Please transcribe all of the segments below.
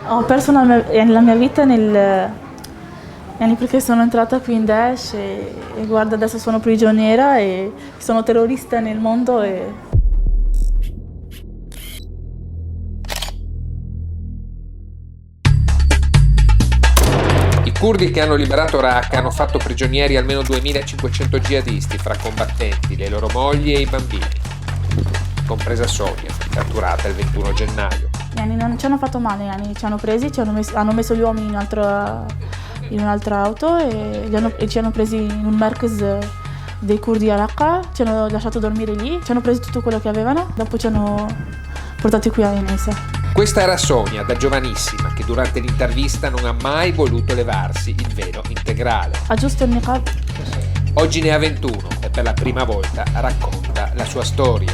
Ho perso la mia vita perché sono entrata qui in Daesh e guarda, adesso sono prigioniera e sono terrorista nel mondo. I curdi che hanno liberato Raqqa hanno fatto prigionieri almeno 2500 jihadisti fra combattenti, le loro mogli e i bambini, compresa Sonia, catturata il 21 gennaio. Non ci hanno fatto male, ci hanno presi, hanno messo gli uomini in un'altra auto e ci hanno presi in un merkez dei curdi a Raqqa, ci hanno lasciato dormire lì, ci hanno preso tutto quello che avevano, dopo ci hanno portati qui a Inisa. Questa era Sonia, da giovanissima, che durante l'intervista non ha mai voluto levarsi il velo integrale. Ha giusto il niqab. Oggi ne ha 21 e per la prima volta racconta la sua storia.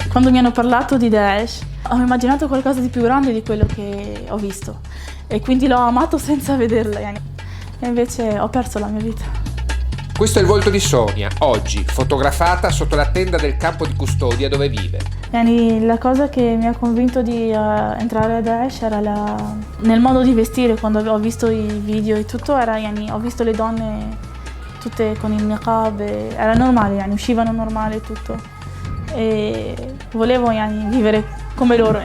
Quando mi hanno parlato di Daesh, ho immaginato qualcosa di più grande di quello che ho visto e quindi l'ho amato senza vederla. E invece ho perso la mia vita. Questo è il volto di Sonia, oggi fotografata sotto la tenda del campo di custodia dove vive. La cosa che mi ha convinto di entrare a Daesh era nel modo di vestire. Quando ho visto i video e tutto, ho visto le donne tutte con il niqab, era normale, uscivano normale e tutto. E volevo vivere come loro.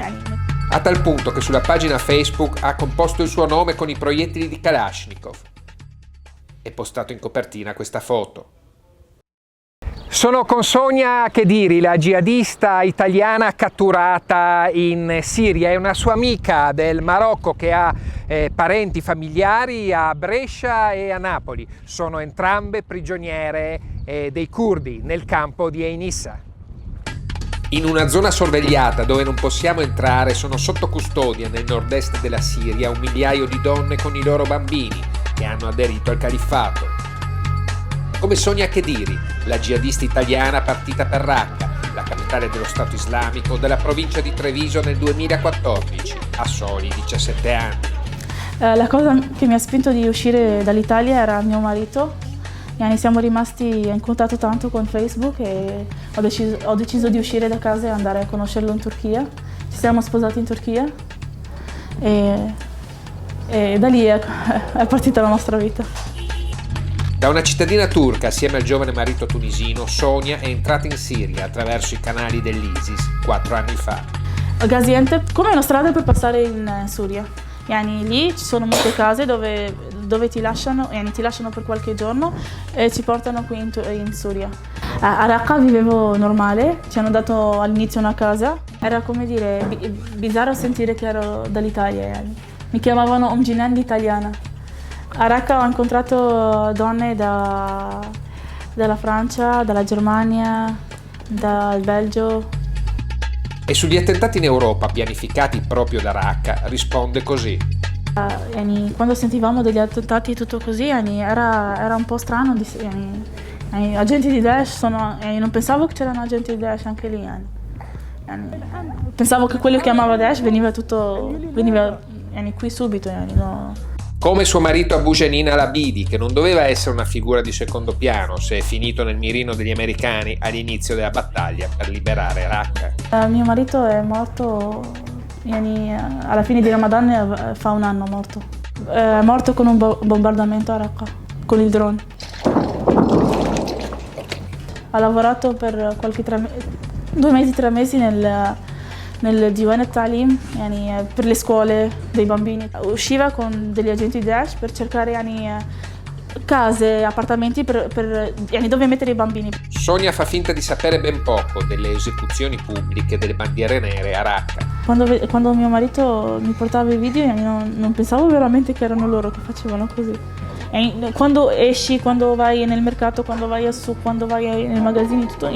A tal punto che sulla pagina Facebook ha composto il suo nome con i proiettili di Kalashnikov e postato in copertina questa foto. Sono con Sonia Chediri, la jihadista italiana catturata in Siria. È una sua amica del Marocco che ha parenti familiari a Brescia e a Napoli. Sono entrambe prigioniere dei curdi nel campo di Ein Issa. In una zona sorvegliata dove non possiamo entrare sono sotto custodia nel nord-est della Siria 1 migliaio di donne con i loro bambini che hanno aderito al califfato. Come Sonia Chediri, la jihadista italiana partita per Raqqa, la capitale dello Stato islamico della provincia di Treviso nel 2014, a soli 17 anni. La cosa che mi ha spinto di uscire dall'Italia era mio marito. Siamo rimasti in contatto tanto con Facebook e ho deciso di uscire da casa e andare a conoscerlo in Turchia. Ci siamo sposati in Turchia e da lì è partita la nostra vita. Da una cittadina turca, assieme al giovane marito tunisino, Sonia è entrata in Siria attraverso i canali dell'ISIS 4 anni fa. Gaziantep, come una strada per passare in Siria. Lì ci sono molte case dove ti lasciano per qualche giorno e ci portano qui in Siria. A Raqqa vivevo normale, ci hanno dato all'inizio una casa. Era come dire, bizzarro sentire che ero dall'Italia. Mi chiamavano Omginan l'italiana. A Raqqa ho incontrato donne dalla Francia, dalla Germania, dal Belgio. E sugli attentati in Europa pianificati proprio da Raqqa risponde così. Quando sentivamo degli attentati e tutto così, era un po' strano. Agenti di Daesh non pensavo che c'erano agenti di Daesh anche lì. Pensavo che quello che amava Daesh veniva qui subito. No. Come suo marito Abu Janin al-Abidi, che non doveva essere una figura di secondo piano se è finito nel mirino degli americani all'inizio della battaglia per liberare Raqqa. Mio marito è morto alla fine di Ramadan, fa un anno morto. È morto con un bombardamento a Raqqa, con il drone. Ha lavorato per 2 mesi, 3 mesi nel Diwan al-Talim, per le scuole dei bambini. Usciva con degli agenti Daesh per cercare case, appartamenti dove mettere i bambini. Sonia fa finta di sapere ben poco delle esecuzioni pubbliche delle bandiere nere a Raqqa. Quando mio marito mi portava i video, non pensavo veramente che erano loro che facevano così. Quando esci, quando vai nel mercato, quando vai su, quando vai nei magazzini, tutto,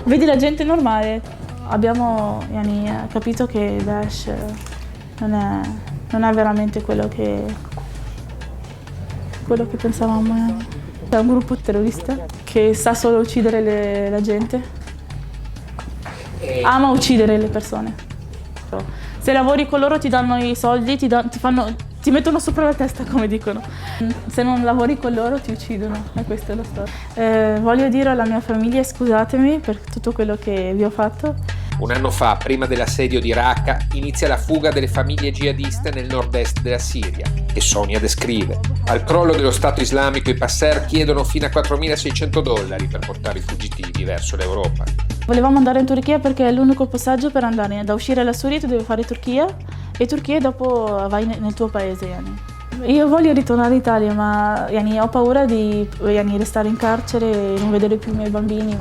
vedi la gente normale. Abbiamo capito che Daesh non è veramente quello che pensavamo. È un gruppo terrorista che sa solo uccidere la gente, ama uccidere le persone. Se lavori con loro ti danno i soldi, ti mettono sopra la testa, come dicono. Se non lavori con loro ti uccidono, e questa è la storia. Voglio dire alla mia famiglia scusatemi per tutto quello che vi ho fatto. Un anno fa, prima dell'assedio di Raqqa, inizia la fuga delle famiglie jihadiste nel nord-est della Siria, che Sonia descrive. Al crollo dello Stato islamico i passer chiedono fino a $4.600 per portare i fuggitivi verso l'Europa. Volevamo andare in Turchia perché è l'unico passaggio per andare. Da uscire dalla Siria tu devi fare Turchia e Turchia dopo vai nel tuo paese. Io voglio ritornare in Italia, ma ho paura di restare in carcere e non vedere più i miei bambini.